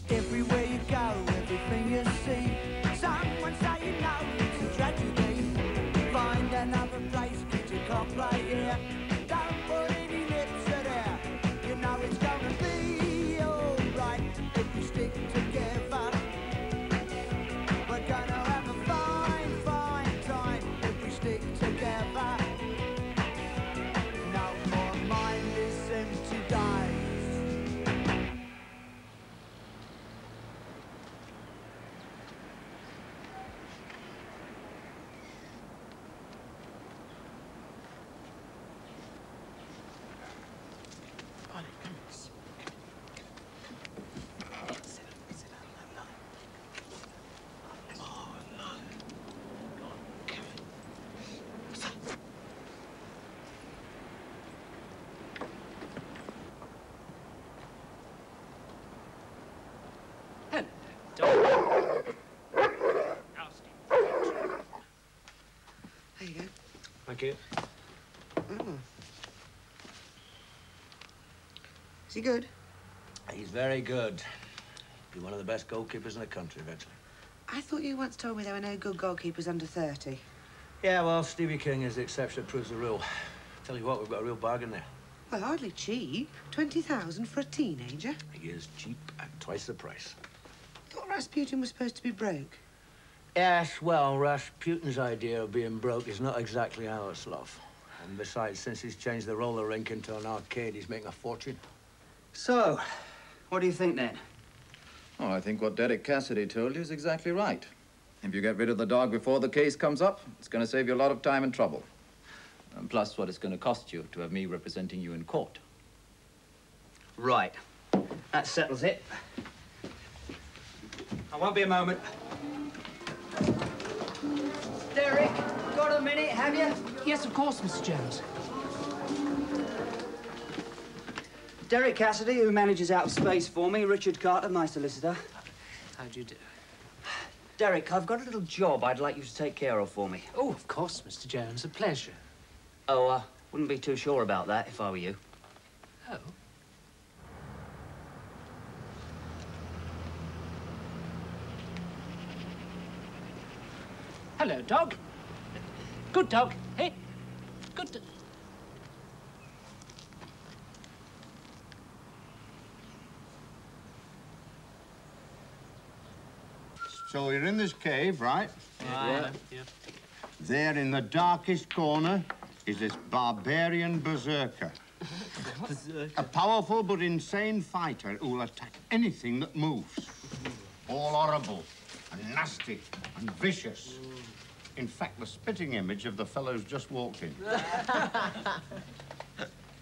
Everywhere you go, everything you see, someone say no, it's a tragedy. Find another place, cause you can't play here. Don't put any lips to there. You know it's gonna be alright if we stick together. We're gonna have a fine, fine time if we stick together. No more mindless empty days. There you go. Thank you. Oh. Is he good? He's very good. Be one of the best goalkeepers in the country eventually. I thought you once told me there were no good goalkeepers under 30. Yeah, well, Stevie King is the exception that proves the rule. Tell you what, we've got a real bargain there. Well, hardly cheap. 20,000 for a teenager. He is cheap at twice the price. I thought Rasputin was supposed to be broke. Yes, well, Rasputin's idea of being broke is not exactly ours, love. And besides, since he's changed the roller rink into an arcade, he's making a fortune. So, what do you think then? Oh, I think what Derek Cassidy told you is exactly right. If you get rid of the dog before the case comes up, it's going to save you a lot of time and trouble. And plus what it's going to cost you to have me representing you in court. Right. That settles it. I won't be a moment. Derek, got a minute, have you? Yes, of course, Mr. Jones. Derek Cassidy, who manages Out of Space for me, Richard Carter, my solicitor. How do you do? Derek, I've got a little job I'd like you to take care of for me. Oh, of course, Mr. Jones. A pleasure. Oh, wouldn't be too sure about that if I were you. Oh. Hello, dog. Good dog, hey? Good dog. So you're in this cave, right? Yeah. There in the darkest corner is this barbarian berserker. A powerful but insane fighter who will attack anything that moves. All horrible and nasty and vicious. In fact, the spitting image of the fellow's just walked in.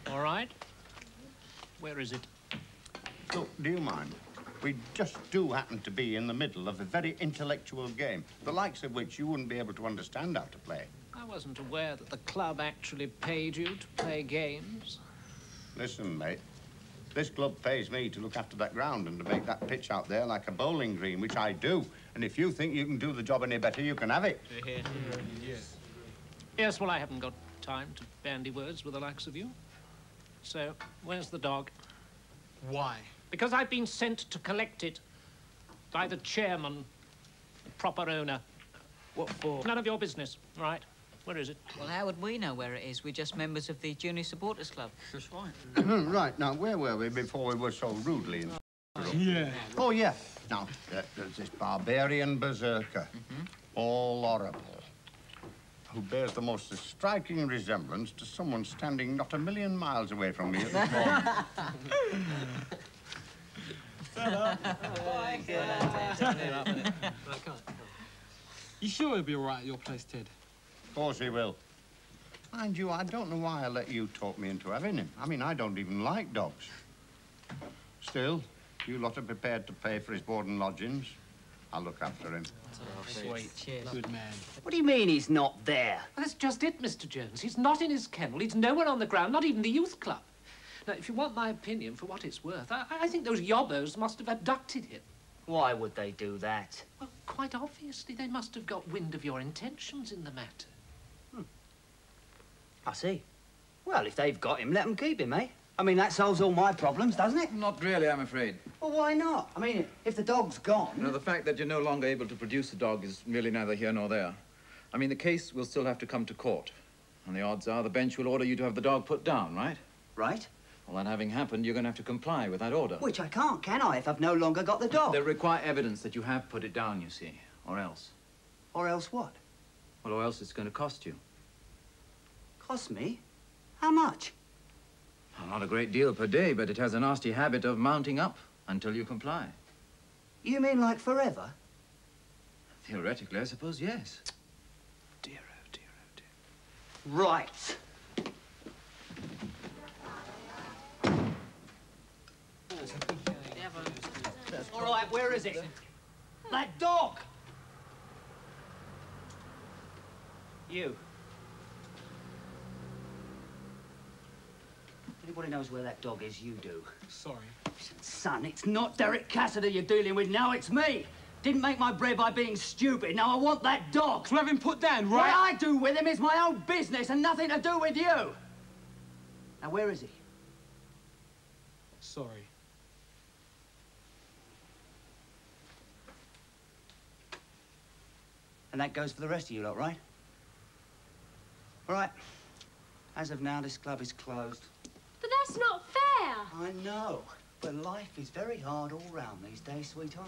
All right. Where is it? Look, do you mind? We just do happen to be in the middle of a very intellectual game, the likes of which you wouldn't be able to understand how to play. I wasn't aware that the club actually paid you to play games. Listen, mate, this club pays me to look after that ground and to make that pitch out there like a bowling green, which I do. And if you think you can do the job any better, you can have it. Yes, well, I haven't got time to bandy words with the likes of you. So, where's the dog? Why? Because I've been sent to collect it by the chairman, the proper owner. What for? None of your business, right? Where is it? Well, how would we know where it is? We're just members of the Junior Supporters Club. That's right. Right, now, where were we before we were so rudely interrupted? Yeah. Oh, yeah. Now, there's this barbarian berserker, all horrible, who bears the most striking resemblance to someone standing not a million miles away from me at this moment. You sure he'll be all right at your place, Ted? Of course he will. Mind you, I don't know why I let you talk me into having him. I mean, I don't even like dogs. Still, you lot are prepared to pay for his board and lodgings. I'll look after him. Sweet. Cheers. Good man. What do you mean he's not there? Well, that's just it, Mr. Jones. He's not in his kennel. He's nowhere on the ground, not even the youth club. Now, if you want my opinion, for what it's worth, I think those yobbos must have abducted him. Why would they do that? Well, quite obviously, they must have got wind of your intentions in the matter. I see. Well, if they've got him, let them keep him, eh? I mean, that solves all my problems, doesn't it? Not really, I'm afraid. Well, why not? I mean, if the dog's gone... You know, the fact that you're no longer able to produce a dog is really neither here nor there. I mean, the case will still have to come to court. And the odds are the bench will order you to have the dog put down, right? Right. Well, that having happened, you're going to have to comply with that order. Which I can't, can I, if I've no longer got the dog? They require evidence that you have put it down, you see, or else. Or else what? Well, or else it's going to cost you. Cost me? How much? Well, not a great deal per day, but it has a nasty habit of mounting up until you comply. You mean like forever? Theoretically, I suppose, yes. Dear, oh dear, oh dear. Right. All right, where is it? That dog! You. Anybody knows where that dog is, you do. Sorry. Son, it's not Derek Cassidy you're dealing with now, it's me. Didn't make my bread by being stupid. Now I want that dog. So have him put down, right? What I do with him is my own business and nothing to do with you. Now, where is he? Sorry. And that goes for the rest of you lot, right? All right. As of now, this club is closed. But that's not fair. I know. But life is very hard all round these days, sweetheart.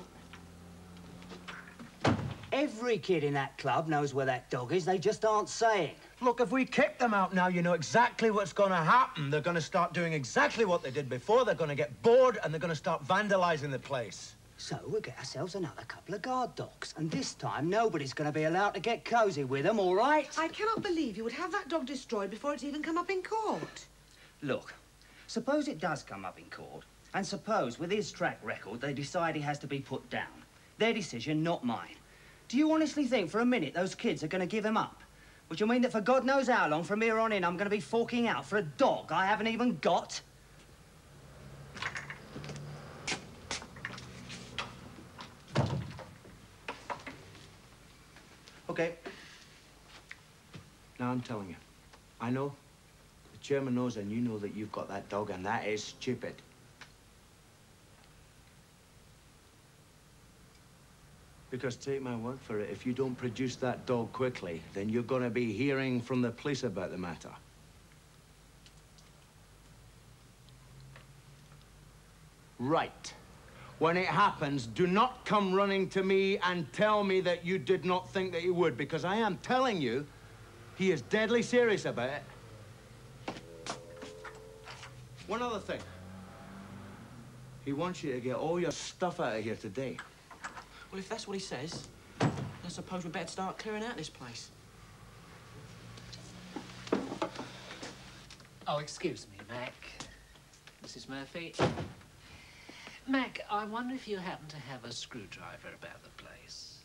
Every kid in that club knows where that dog is. They just aren't saying. Look, if we kick them out now, you know exactly what's going to happen. They're going to start doing exactly what they did before. They're going to get bored, and they're going to start vandalizing the place. So we'll get ourselves another couple of guard dogs. And this time, nobody's going to be allowed to get cosy with them, all right? I cannot believe you would have that dog destroyed before it's even come up in court. Look, suppose it does come up in court, and suppose with his track record they decide he has to be put down. Their decision, not mine. Do you honestly think for a minute those kids are going to give him up? Which will mean that for God knows how long from here on in I'm going to be forking out for a dog I haven't even got? Okay. Now I'm telling you. I know. The chairman knows, and you know that you've got that dog, and that is stupid. Because take my word for it, if you don't produce that dog quickly, then you're going to be hearing from the police about the matter. Right. When it happens, do not come running to me and tell me that you did not think that he would, because I am telling you, he is deadly serious about it. One other thing. He wants you to get all your stuff out of here today. Well, if that's what he says, I suppose we better start clearing out this place. Oh, excuse me, Mac. Mrs. Murphy. Mac, I wonder if you happen to have a screwdriver about the place.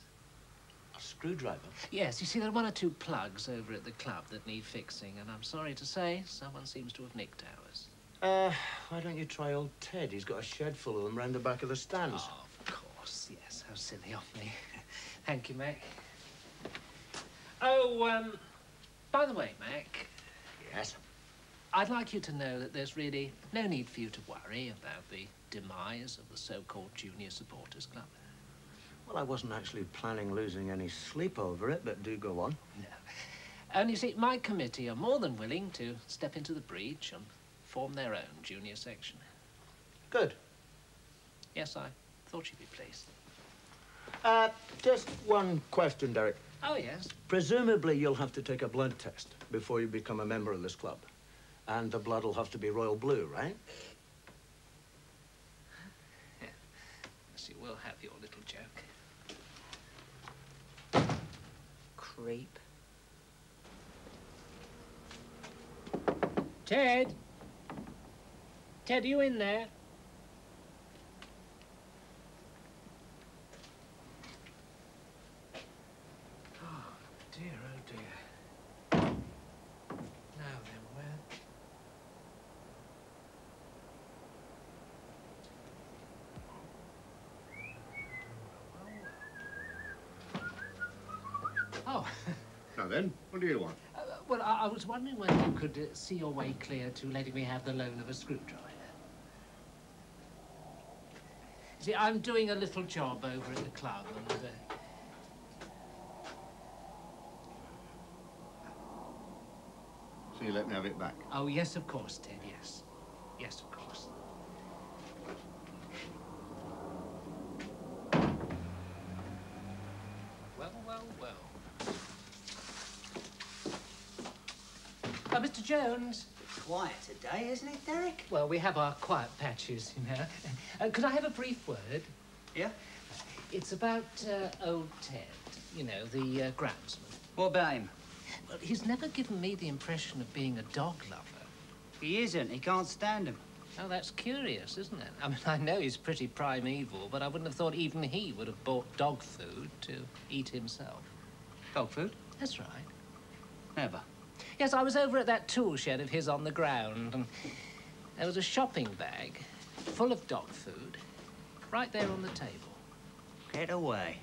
A screwdriver? Yes, you see, there are one or two plugs over at the club that need fixing, and I'm sorry to say, someone seems to have nicked ours. Why don't you try old Ted? He's got a shed full of them round the back of the stands. Oh, of course, yes. How silly of me. Thank you, Mac. Oh, by the way, Mac. Yes? I'd like you to know that there's really no need for you to worry about the demise of the so-called Junior Supporters Club. Well, I wasn't actually planning losing any sleep over it, but do go on. No. And you see, my committee are more than willing to step into the breach and form their own junior section. Good. Yes, I thought you'd be pleased. Just one question, Derek. Oh, yes? Presumably you'll have to take a blood test before you become a member of this club. And the blood will have to be royal blue, right? Yes, you will have your little joke. Creep. Ted? Ted, are you in there? Oh, dear, oh, dear. Now then, where... Now then, what do you want? Well, I was wondering whether you could see your way clear to letting me have the loan of a screwdriver. See, I'm doing a little job over at the club, and... So you let me have it back? Oh, yes, of course, Ted, yes. Yes, of course. Well, well, well. Mr. Jones. Quiet today, isn't it, Derek? Well, we have our quiet patches, you know. Could I have a brief word? Yeah? It's about old Ted, you know, the groundsman. What about him? Well, he's never given me the impression of being a dog lover. He isn't. He can't stand him. Oh, that's curious, isn't it? I mean, I know he's pretty primeval, but I wouldn't have thought even he would have bought dog food to eat himself. Dog food? That's right. Never. Yes, I was over at that tool shed of his on the ground, and there was a shopping bag full of dog food right there on the table. Get away.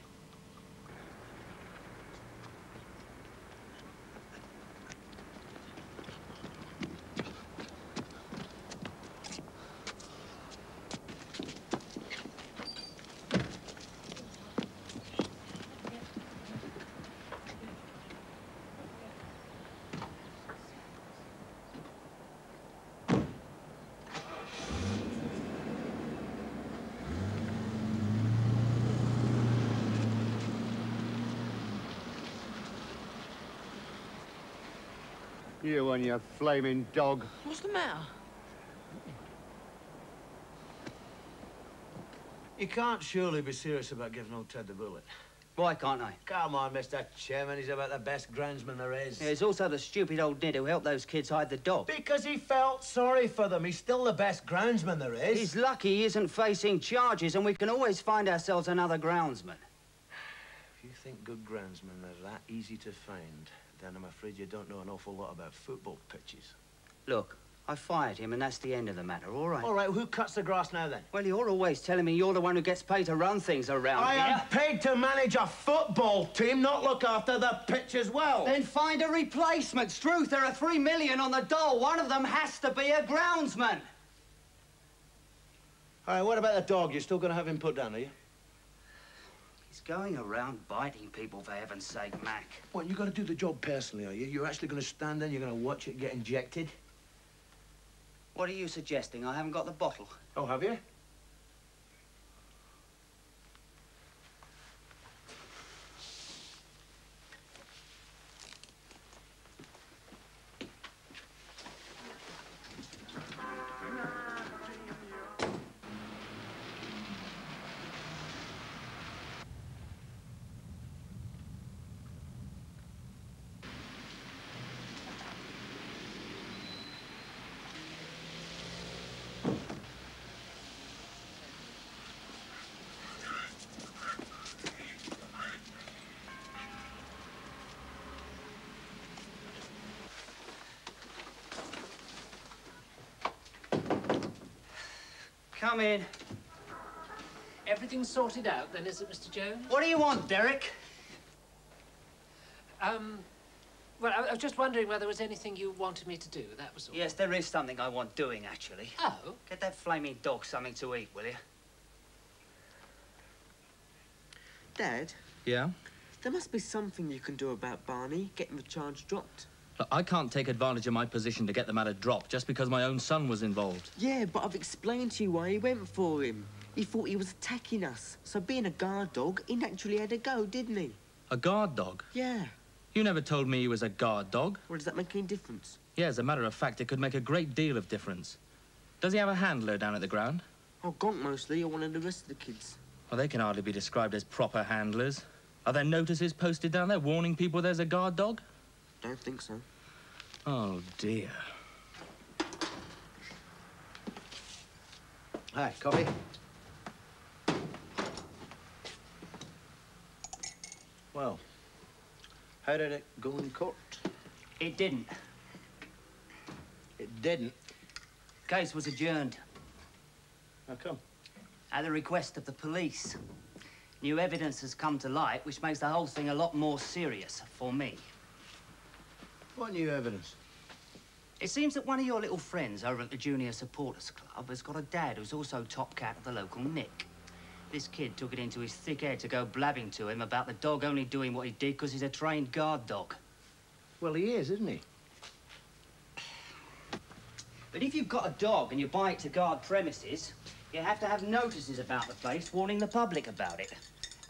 You and your flaming dog. What's the matter? You can't surely be serious about giving old Ted the bullet. Why can't I? Come on, Mr. Chairman, he's about the best groundsman there is. Yeah, there's also the stupid old nid who helped those kids hide the dog. Because he felt sorry for them. He's still the best groundsman there is. He's lucky he isn't facing charges, and we can always find ourselves another groundsman. If you think good groundsmen are that easy to find, then I'm afraid you don't know an awful lot about football pitches. Look, I fired him, and that's the end of the matter, all right? All right, who cuts the grass now, then? Well, you're always telling me you're the one who gets paid to run things around I here. am paid to manage a football team, not look after the pitch as well. Then find a replacement. Struth, there are 3 million on the dole. One of them has to be a groundsman. All right, what about the dog? You're still going to have him put down, are you? He's going around biting people, for heaven's sake, Mac. What, you're going to do the job personally, are you? You're actually going to stand there and you're going to watch it get injected? What are you suggesting? I haven't got the bottle. Oh, have you? Come in. Everything's sorted out, then, is it, Mr. Jones? What do you want, Derek? Well, I was just wondering whether there was anything you wanted me to do, that was all. Yes, there is something I want doing, actually. Oh? Get that flaming dog something to eat, will you? Dad? Yeah? There must be something you can do about Barney getting the charge dropped. Look, I can't take advantage of my position to get the matter dropped just because my own son was involved. Yeah, but I've explained to you why he went for him. He thought he was attacking us. So being a guard dog, he naturally had a go, didn't he? A guard dog? Yeah. You never told me he was a guard dog. Well, does that make any difference? Yeah, as a matter of fact, it could make a great deal of difference. Does he have a handler down at the ground? Oh, Gonk mostly, or one of the rest of the kids. Well, they can hardly be described as proper handlers. Are there notices posted down there warning people there's a guard dog? Don't think so. Oh, dear. Hi, coffee? Well, how did it go in court? It didn't. It didn't? Case was adjourned. How come? At the request of the police. New evidence has come to light, which makes the whole thing a lot more serious for me. What new evidence? It seems that one of your little friends over at the Junior Supporters Club has got a dad who's also top cat of the local Nick. This kid took it into his thick head to go blabbing to him about the dog only doing what he did because he's a trained guard dog. Well, he is, isn't he? But if you've got a dog and you buy it to guard premises, you have to have notices about the place warning the public about it.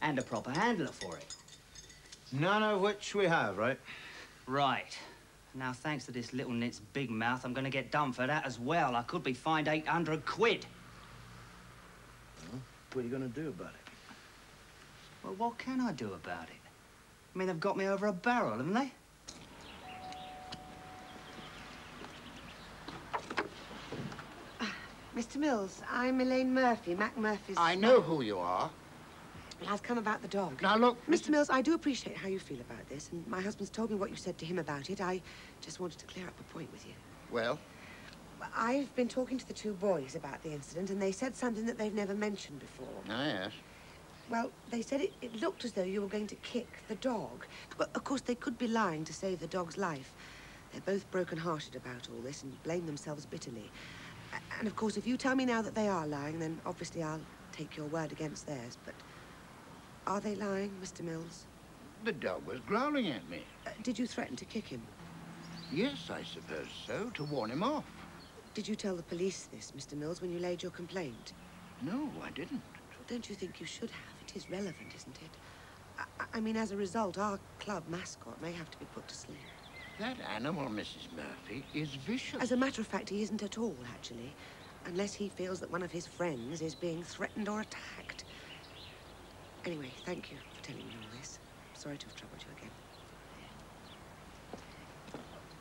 And a proper handler for it. None of which we have, right? Right. Now, thanks to this little nit's big mouth, I'm going to get done for that as well. I could be fined 800 quid. Well, what are you going to do about it? Well, what can I do about it? I mean, they've got me over a barrel, haven't they? Mr. Mills, I'm Elaine Murphy, Mac Murphy's... I know who you are. Well, I've come about the dog. Now, look... Mr. Mills, I do appreciate how you feel about this, and my husband's told me what you said to him about it. I just wanted to clear up a point with you. Well? I've been talking to the two boys about the incident, and they said something that they've never mentioned before. Ah, yes. Well, they said it looked as though you were going to kick the dog. But, of course, they could be lying to save the dog's life. They're both broken-hearted about all this and blame themselves bitterly. And, of course, if you tell me now that they are lying, then obviously I'll take your word against theirs. But are they lying, Mr. Mills? The dog was growling at me. Did you threaten to kick him? Yes, I suppose so, to warn him off. Did you tell the police this, Mr. Mills, when you laid your complaint? No, I didn't. Don't you think you should have? It is relevant, isn't it? I mean, as a result, our club mascot may have to be put to sleep. That animal, Mrs. Murphy, is vicious. As a matter of fact, he isn't at all, actually. Unless he feels that one of his friends is being threatened or attacked. Anyway, thank you for telling me all this. Sorry to have troubled you again.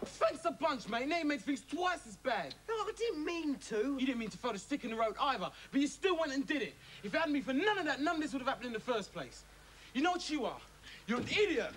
Thanks a bunch, mate. Now you made things twice as bad. No, I didn't mean to. You didn't mean to throw the stick in the road either, but you still went and did it. If it hadn't been for none of that, none of this would have happened in the first place. You know what you are? You're an idiot.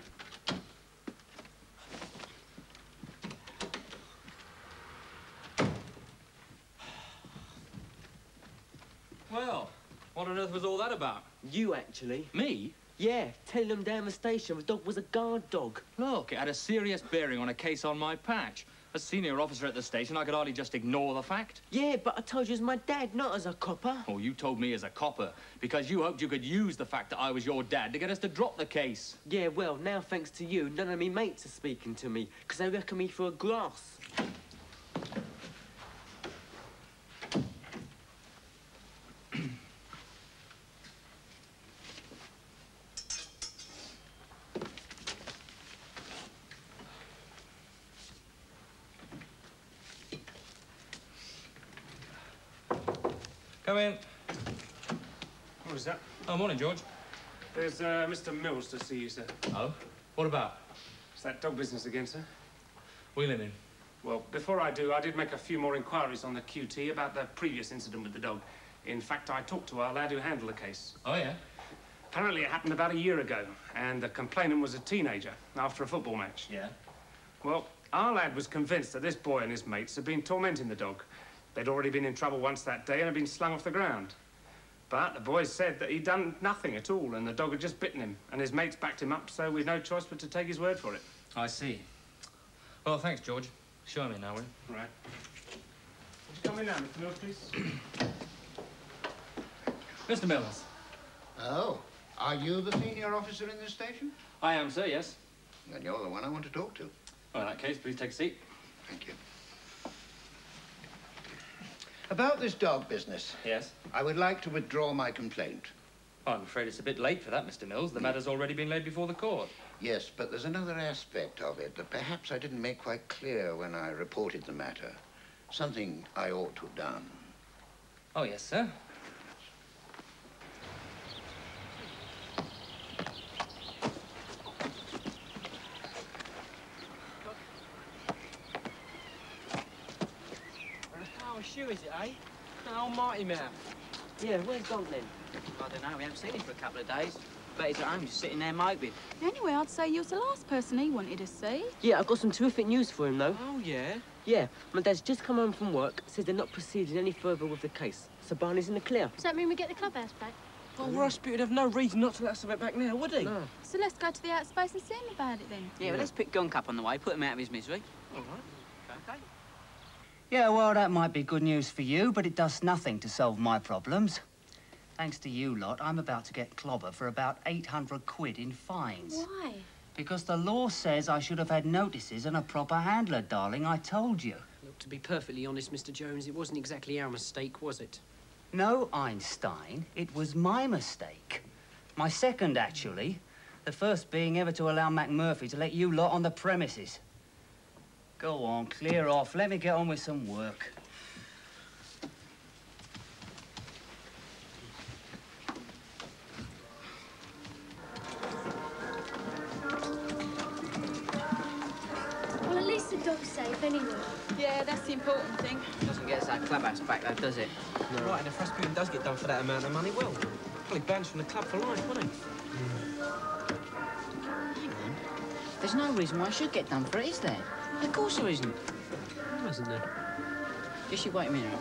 Well, what on earth was all that about? You, actually. Me? Yeah, telling them down the station the dog was a guard dog. Look, it had a serious bearing on a case on my patch. As senior officer at the station, I could hardly just ignore the fact. Yeah, but I told you as my dad, not as a copper. Oh, you told me as a copper, because you hoped you could use the fact that I was your dad to get us to drop the case. Yeah, well, now thanks to you, none of me mates are speaking to me, because they reckon me for a grass. Come in. What is that? Oh, morning, George. There's Mr. Mills to see you, sir. Oh? What about? It's that dog business again, sir. Wheel him in. Well, before I do, I did make a few more inquiries on the QT about the previous incident with the dog. In fact, I talked to our lad who handled the case. Oh, yeah? Apparently, it happened about a year ago, and the complainant was a teenager after a football match. Yeah? Well, our lad was convinced that this boy and his mates had been tormenting the dog. They'd already been in trouble once that day and had been slung off the ground. But the boys said that he'd done nothing at all and the dog had just bitten him, and his mates backed him up, so we'd no choice but to take his word for it. I see. Well, thanks, George. Show me now, will you? Right. Would you come in now, Mr. Mills, please? Mr. Mills. Oh, are you the senior officer in this station? I am, sir, yes. Then you're the one I want to talk to. Well, in that case, please take a seat. Thank you. About this dog business. Yes? I would like to withdraw my complaint. I'm afraid it's a bit late for that, Mr. Mills. The matter's already been laid before the court. Yes, but there's another aspect of it that perhaps I didn't make quite clear when I reported the matter. Something I ought to have done. Oh, yes, sir. Oh, shoe is it, eh? Oh, Mighty Mouth. Yeah, where's Don then? I don't know, we haven't seen him for a couple of days. Bet he's at home just sitting there moping. Anyway, I'd say you was the last person he wanted to see. Yeah, I've got some terrific news for him, though. Oh, yeah? Yeah, my dad's just come home from work, says they're not proceeding any further with the case. So Barney's in the clear. Does that mean we get the clubhouse back? Well, Rasputin would have no reason not to let us have it back now, would he? No. So let's go to the outspace and see him about it then. Yeah, well, let's pick Gunk up on the way, put him out of his misery. All right. Okay. Yeah, well, that might be good news for you, but it does nothing to solve my problems. Thanks to you lot, I'm about to get clobbered for about 800 quid in fines. Why? Because the law says I should have had notices and a proper handler, darling. I told you. Look, to be perfectly honest, Mr. Jones, it wasn't exactly our mistake, was it? No, Einstein. It was my mistake. My second, actually. The first being ever to allow McMurphy to let you lot on the premises. Go on, clear off. Let me get on with some work. Well, at least the dog's safe anyway. Yeah, that's the important thing. Doesn't get us that clubhouse back, though, does it? No. Right, and if Rasputin does get done for that amount of money, well, probably banned from the club for life, wouldn't he? Hang on. There's no reason why I should get done for it, is there? Of course there isn't. Why isn't there? Just you wait a minute.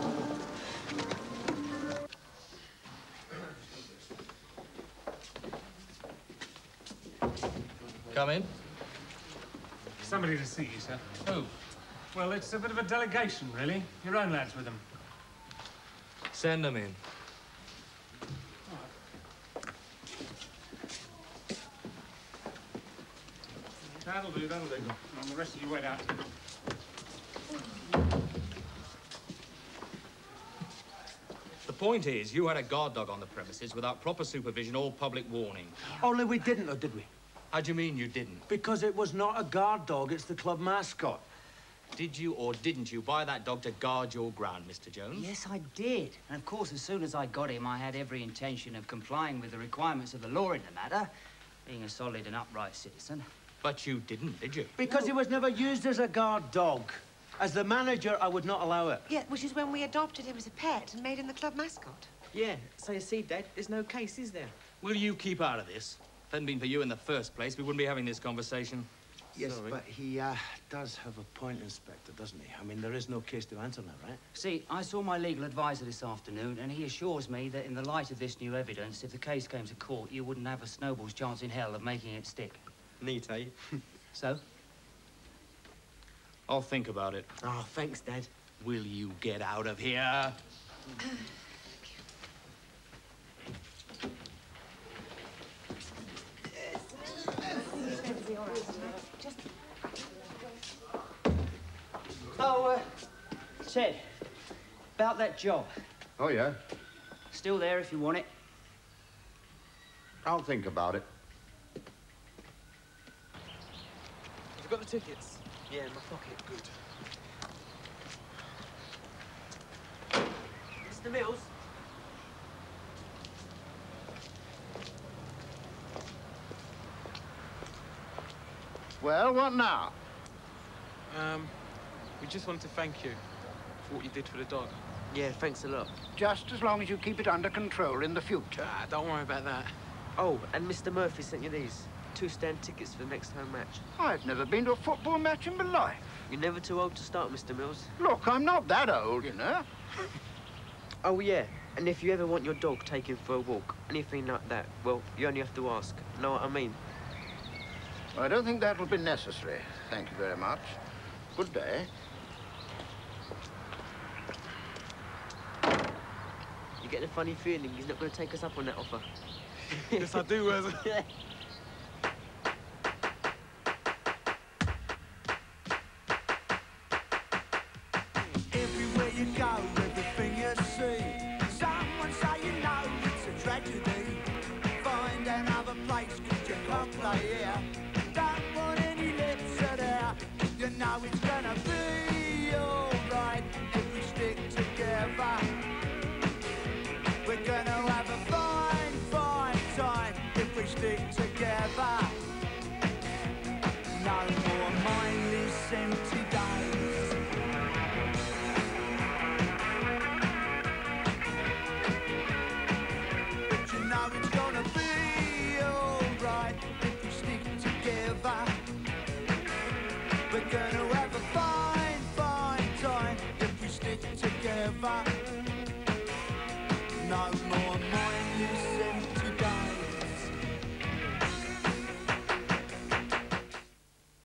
Come in. Somebody to see you, sir. Who? Well, it's a bit of a delegation, really. Your own lads with them. Send them in. That'll do, that'll do. And the rest of you wait out. The point is, you had a guard dog on the premises without proper supervision or public warning. Only we didn't, though, did we? How do you mean you didn't? Because it was not a guard dog, it's the club mascot. Did you or didn't you buy that dog to guard your ground, Mr. Jones? Yes, I did. And of course, as soon as I got him, I had every intention of complying with the requirements of the law in the matter, being a solid and upright citizen. But you didn't, did you? Because he was never used as a guard dog. As the manager, I would not allow it. Yeah, which is when we adopted him as a pet and made him the club mascot. Yeah, so you see, Dad, there's no case, is there? Will you keep out of this? If it hadn't been for you in the first place, we wouldn't be having this conversation. Yes, Sorry. but he does have a point, Inspector, doesn't he? I mean, there is no case to answer now, right? See, I saw my legal advisor this afternoon, and he assures me that in the light of this new evidence, if the case came to court, you wouldn't have a snowball's chance in hell of making it stick. Neat, eh? So? I'll think about it. Oh, thanks, Dad. Will you get out of here? Oh, Ted, about that job. Oh, yeah? Still there if you want it. I'll think about it. Have you got the tickets? Yeah, in my pocket. Good. Mr. Mills? Well, what now? We just wanted to thank you for what you did for the dog. Yeah, thanks a lot. Just as long as you keep it under control in the future. Ah, don't worry about that. Oh, and Mr. Murphy sent you these. 2 stand tickets for the next home match. I've never been to a football match in my life. You're never too old to start, Mr. Mills. Look, I'm not that old, you know. Oh, yeah. And if you ever want your dog taken for a walk, anything like that, well, you only have to ask. Know what I mean? I don't think that will be necessary. Thank you very much. Good day. You get a funny feeling he's not going to take us up on that offer. Yes, I do, Wes. Everywhere you go, everything you see, someone say you know it's a tragedy. Find another place, 'cause you can't play here. Don't want any lecture there. You know it's gonna be alright if we stick together. We're gonna have a fine, fine time if we stick together. No more mindless empty days. But you know it's gonna be alright if we stick together. We're gonna have a fine, fine time if we stick together.